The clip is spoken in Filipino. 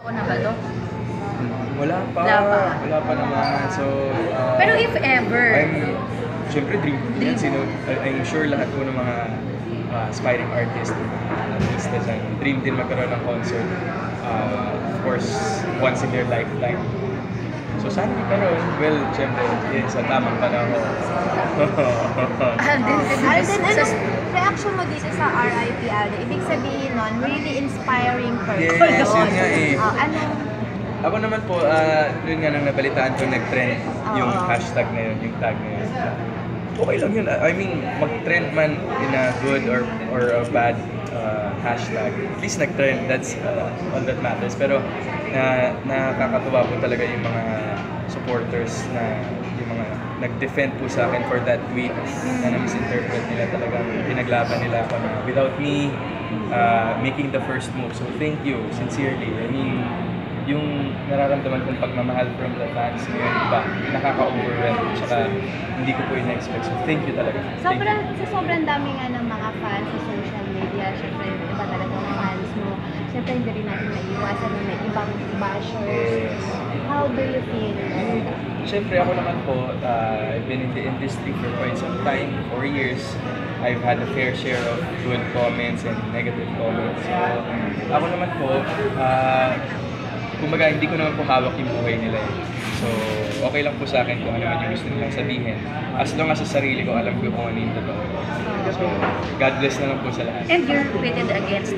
Ako na ba to? Wala pa. Wala pa. Wala pa naman. So, Pero if ever, Siyempre, dream yan. I'm sure lahat po ng mga aspiring artists, artistas, dream din magkaroon ng concert. Of course, once in their lifetime. So, sana magkaroon. Well, siyempre, sa tamang panahon. Alden, Anong reaction mo dito sa RIP Alden? Ibig sabihin nun, really inspiring person. Yes, yun nga eh. Ano? Ako naman po, yun nga nang nabalitaan ko nag-trend yung hashtag na yun, yung tag na yun. Okay lang yun. I mean, mag-trend man in a good or a bad hashtag. At least nag-trend, that's all that matters. Pero nakakatuwa po talaga yung mga supporters na yung mga nag-defend po sa akin for that tweet na na-misinterpret nila talagang pinaglaban nila ako na without me making the first move. So thank you, sincerely. I mean, yung nararamdaman kong pagmamahal from the fans ngayon, iba, nakaka-overwhelm, tsaka hindi ko po in-expect. So thank you talaga. Sobrang dami nga ng mga fans sa social media, syempre iba talaga ang fans mo. Syempre hindi rin natin maiiwasan na may ibang bashers. How do you feel? Siyempre ako naman po, I've been in the industry for quite some time, 4 years. I've had a fair share of good comments and negative comments. So ako naman po, kumbaga hindi ko naman po hawak yung buhay nila eh. So, okay lang po sa akin kung ano man yung gusto nilang sabihin. As long as sa sarili ko, alam ko kung ano yung totoo. So, God bless na lang po sa lahat. and you're pitted against